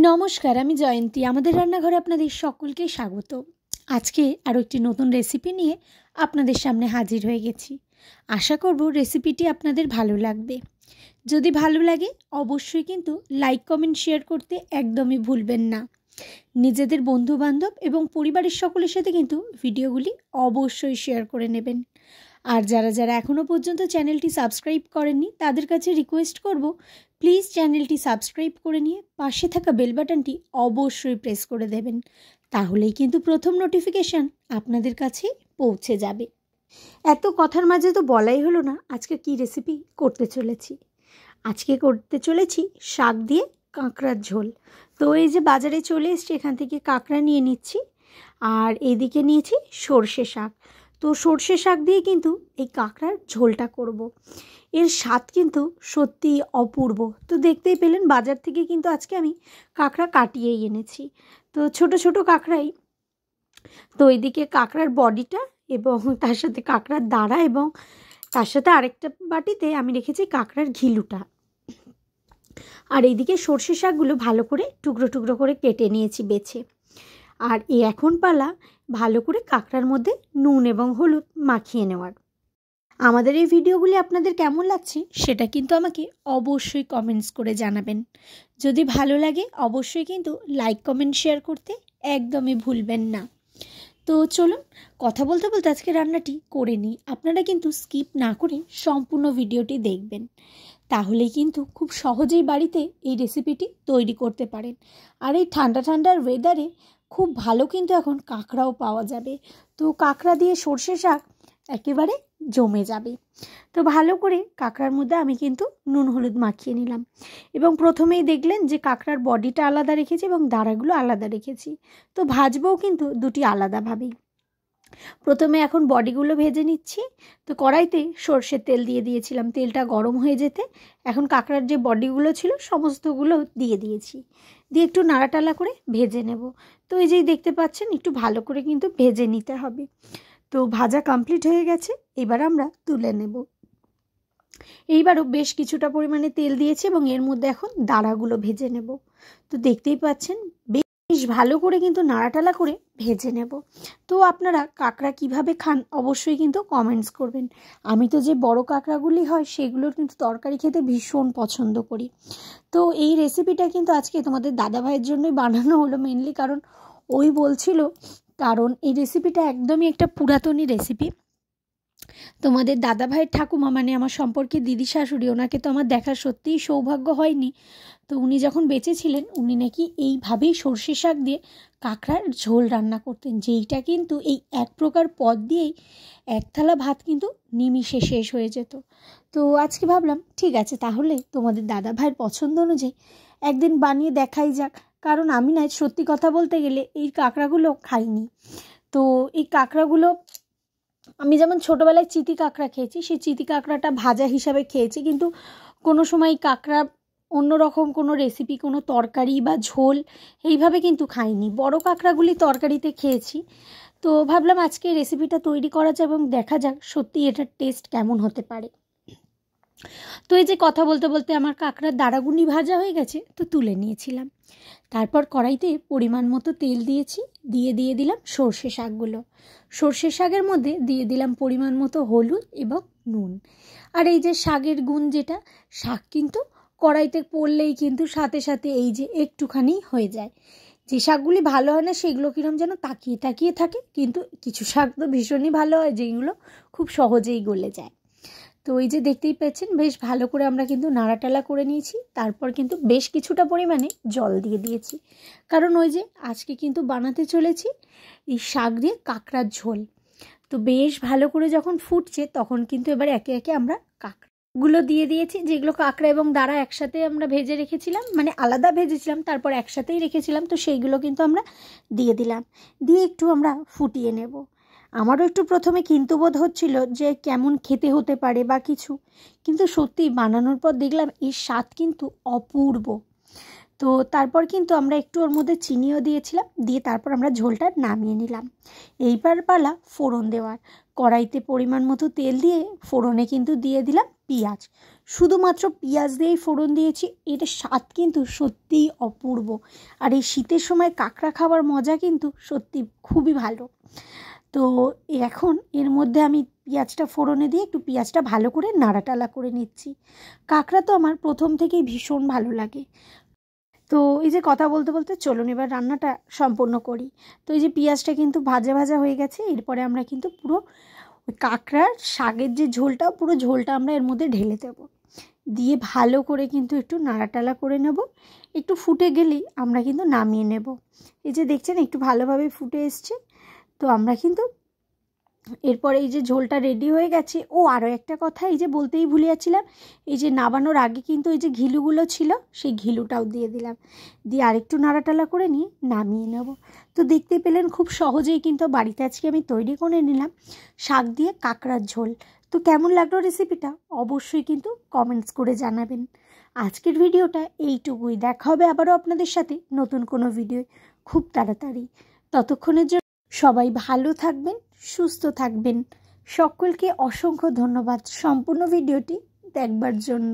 নমস্কার, আমি জয়ন্তী। আমাদের রান্নাঘরে আপনাদের সকলকে স্বাগত। আজকে আরও একটি নতুন রেসিপি নিয়ে আপনাদের সামনে হাজির হয়ে গেছি। আশা করব রেসিপিটি আপনাদের ভালো লাগবে। যদি ভালো লাগে অবশ্যই কিন্তু লাইক, কমেন্ট, শেয়ার করতে একদমই ভুলবেন না। নিজেদের বন্ধুবান্ধব এবং পরিবারের সকলের সাথে কিন্তু ভিডিওগুলি অবশ্যই শেয়ার করে নেবেন। আর যারা এখনও পর্যন্ত চ্যানেলটি সাবস্ক্রাইব করেননি তাদের কাছে রিকোয়েস্ট করব, প্লিজ চ্যানেলটি সাবস্ক্রাইব করে নিয়ে পাশে থাকা বেল বাটনটি অবশ্যই প্রেস করে দেবেন। তাহলেই কিন্তু প্রথম নোটিফিকেশান আপনাদের কাছে পৌঁছে যাবে। এত কথার মাঝে তো বলাই হলো না আজকে কি রেসিপি করতে চলেছি। আজকে করতে চলেছি শাক দিয়ে কাঁকড়ার ঝোল। তো এই যে বাজারে চলে এসছি, এখান থেকে কাঁকড়া নিয়ে নিচ্ছি আর এইদিকে নিয়েছি সর্ষে শাক। তো সর্ষে শাক দিয়ে কিন্তু এই কাঁকড়ার ঝোলটা করব। এর স্বাদ কিন্তু সত্যি অপূর্ব। তো দেখতেই পেলেন বাজার থেকে কিন্তু আজকে আমি কাঁকড়া কাটিয়েই এনেছি। তো ছোট ছোট কাঁকড়াই। তো এইদিকে কাঁকড়ার বডিটা এবং তার সাথে কাঁকড়ার দাঁড়া এবং তার সাথে আরেকটা বাটিতে আমি রেখেছি কাঁকড়ার ঘিলুটা। আর এইদিকে সর্ষে শাকগুলো ভালো করে টুকরো টুকরো করে কেটে নিয়েছি বেছে। আর এখন পালা ভালো করে কাঁকড়ার মধ্যে নুন এবং হলুদ মাখিয়ে নেওয়ার। আমাদের এই ভিডিওগুলি আপনাদের কেমন লাগছে সেটা কিন্তু আমাকে অবশ্যই কমেন্টস করে জানাবেন। যদি ভালো লাগে অবশ্যই কিন্তু লাইক, কমেন্ট, শেয়ার করতে একদমই ভুলবেন না। তো চলুন কথা বলতে বলতে আজকে রান্নাটি করে নিই। আপনারা কিন্তু স্কিপ না করে সম্পূর্ণ ভিডিওটি দেখবেন, তাহলেই কিন্তু খুব সহজেই বাড়িতে এই রেসিপিটি তৈরি করতে পারেন। আর এই ঠান্ডা ঠান্ডার ওয়েদারে খুব ভালো কিন্তু এখন কাঁকড়াও পাওয়া যাবে। তো কাঁকড়া দিয়ে সর্ষে শাক একেবারে জমে যাবে। তো ভালো করে কাঁকড়ার মধ্যে আমি কিন্তু নুন হলুদ মাখিয়ে নিলাম এবং প্রথমেই দেখলেন যে কাঁকড়ার বডিটা আলাদা রেখেছি এবং দাঁড়াগুলো আলাদা রেখেছি। তো ভাজবও কিন্তু দুটি আলাদাভাবেই। প্রথমে এখন বডিগুলো ভেজে নিচ্ছি। তো কড়াইতে সর্ষের তেল দিয়ে দিয়েছিলাম, তেলটা গরম হয়ে যেতে এখন কাঁকড়ার যে বডিগুলো ছিল সমস্তগুলো দিয়ে দিয়েছি, দিয়ে একটু নাড়াটালা করে ভেজে নেব। তো এই যেই দেখতে পাচ্ছেন একটু ভালো করে কিন্তু ভেজে নিতে হবে। তো ভাজা কমপ্লিট হয়ে গেছে, এবার আমরা তুলে নেব। এইবারও বেশ কিছুটা পরিমাণে তেল দিয়েছি এবং এর মধ্যে এখন দাঁড়াগুলো ভেজে নেব। তো দেখতেই পাচ্ছেন বেশ ভালো করে কিন্তু নাড়াটালা করে ভেজে নেব। তো আপনারা কাঁকড়া কিভাবে খান অবশ্যই কিন্তু কমেন্টস করবেন। আমি তো যে বড় কাঁকড়াগুলি হয় সেগুলোর কিন্তু তরকারি খেতে ভীষণ পছন্দ করি। তো এই রেসিপিটা কিন্তু আজকে তোমাদের দাদাভাইয়ের জন্যই বানানো হলো মেনলি, কারণ ওই বলছিল, কারণ এই রেসিপিটা একদমই একটা পুরাতনী রেসিপি। তোমাদের দাদাভাইয়ের ঠাকুমা মানে আমার সম্পর্কে দিদি শাশুড়ি, ওনাকে তো আমার দেখার সত্যিই সৌভাগ্য হয়নি। তো উনি যখন বেঁচে ছিলেন উনি নাকি এইভাবেই সর্ষে শাক দিয়ে কাঁকড়ার ঝোল রান্না করতেন, যেইটা কিন্তু এই এক প্রকার পদ দিয়েই এক থালা ভাত কিন্তু নিমিষে শেষ হয়ে যেত। তো আজকে ভাবলাম ঠিক আছে, তাহলে তোমাদের দাদাভাইয়ের পছন্দ অনুযায়ী একদিন বানিয়ে দেখাই যাক। কারণ আমি না সত্যি কথা বলতে গেলে এই কাঁকড়াগুলো খাইনি। তো এই কাঁকড়াগুলো আমি যেমন ছোটোবেলায় চিতি কাঁকড়া খেয়েছি, সেই চিতি কাঁকড়াটা ভাজা হিসাবে খেয়েছি, কিন্তু কোনো সময় কাঁকড়া অন্যরকম কোনো রেসিপি, কোনো তরকারি বা ঝোল এইভাবে কিন্তু খাইনি। বড় কাঁকড়াগুলি তরকারিতে খেয়েছি। তো ভাবলাম আজকে রেসিপিটা তৈরি করা যাক এবং দেখা যাক সত্যি এটার টেস্ট কেমন হতে পারে। তো এই যে কথা বলতে বলতে আমার কাঁকড়ার দাঁড়াগুলি ভাজা হয়ে গেছে, তো তুলে নিয়েছিলাম। তারপর কড়াইতে পরিমাণ মতো তেল দিয়েছি, দিয়ে দিলাম সর্ষে শাকগুলো। সর্ষে শাকের মধ্যে দিয়ে দিলাম পরিমাণ মতো হলুদ এবং নুন। আর এই যে শাকের গুণ, যেটা শাক কিন্তু কড়াইতে পড়লেই কিন্তু সাথে সাথে এই যে একটুখানি হয়ে যায়। যে শাকগুলি ভালো হয় না সেগুলো কিরম যেন তাকিয়ে তাকিয়ে থাকে, কিন্তু কিছু শাক তো ভীষণই ভালো হয় যেগুলো খুব সহজেই গলে যায়। তো এই যে দেখতেই পাচ্ছেন বেশ ভালো করে আমরা কিন্তু নাড়াটালা করে নিয়েছি। তারপর কিন্তু বেশ কিছুটা পরিমাণে জল দিয়ে দিয়েছি, কারণ ওই যে আজকে কিন্তু বানাতে চলেছি এই শাক দিয়ে কাঁকড়ার ঝোল। তো বেশ ভালো করে যখন ফুটছে তখন কিন্তু এবার একে একে আমরা কাঁকড়াগুলো দিয়ে দিয়েছি, যেগুলো কাঁকড়া এবং দাঁড়া একসাথে আমরা ভেজে রেখেছিলাম, মানে আলাদা ভেজেছিলাম তারপর একসাথেই রেখেছিলাম। তো সেইগুলো কিন্তু আমরা দিয়ে দিলাম, দিয়ে একটু আমরা ফুটিয়ে নেব। আমারও একটু প্রথমে কিন্তু বোধ হচ্ছিল যে কেমন খেতে হতে পারে বা কিছু, কিন্তু সত্যি বানানোর পর দেখলাম এর স্বাদ কিন্তু অপূর্ব। তো তারপর কিন্তু আমরা একটু ওর মধ্যে চিনিও দিয়েছিলাম, দিয়ে তারপর আমরা ঝোলটা নামিয়ে নিলাম। এইবার পালা ফোড়ন দেওয়ার। কড়াইতে পরিমাণ মতো তেল দিয়ে ফোড়নে কিন্তু দিয়ে দিলাম পেঁয়াজ। শুধুমাত্র পেঁয়াজ দিয়েই ফোড়ন দিয়েছি। এটার স্বাদ কিন্তু সত্যিই অপূর্ব, আর এই শীতের সময় কাঁকড়া খাবার মজা কিন্তু সত্যি খুবই ভালো। তো এখন এর মধ্যে আমি পেঁয়াজটা ফোড়নে দিয়ে একটু পেঁয়াজটা ভালো করে নাড়াটালা করে নিচ্ছি। কাঁকড়া তো আমার প্রথম থেকেই ভীষণ ভালো লাগে। তো এই যে কথা বলতে বলতে চলুন এবার রান্নাটা সম্পূর্ণ করি। তো এই যে পেঁয়াজটা কিন্তু ভাজা ভাজা হয়ে গেছে। এরপরে আমরা কিন্তু পুরো ওই কাঁকড়ার শাকের যে ঝোলটা, পুরো ঝোলটা আমরা এর মধ্যে ঢেলে দেবো, দিয়ে ভালো করে কিন্তু একটু নাড়াটালা করে নেব। একটু ফুটে গেলেই আমরা কিন্তু নামিয়ে নেব। এই যে দেখছেন একটু ভালোভাবে ফুটে এসছে। তো আমরা কিন্তু এরপরে এই যে ঝোলটা রেডি হয়ে গেছে। ও আরও একটা কথা এই যে বলতেই ভুলে যাচ্ছিলাম, এই যে নাবানোর আগে কিন্তু এই যে ঘিলুগুলো ছিল সেই ঘিলুটাও দিয়ে দিলাম, দিয়ে আরেকটু নাড়াটালা করে নিয়ে নামিয়ে নেব। তো দেখতে পেলেন খুব সহজেই কিন্তু বাড়িতে আজকে আমি তৈরি করে নিলাম শাক দিয়ে কাঁকড়ার ঝোল। তো কেমন লাগলো রেসিপিটা অবশ্যই কিন্তু কমেন্টস করে জানাবেন। আজকের ভিডিওটা এইটুকুই। দেখা হবে আবারও আপনাদের সাথে নতুন কোনো ভিডিও খুব তাড়াতাড়ি। ততক্ষণের জন্য সবাই ভালো থাকবেন, সুস্থ থাকবেন। সকলকে অসংখ্য ধন্যবাদ সম্পূর্ণ ভিডিওটি দেখবার জন্য।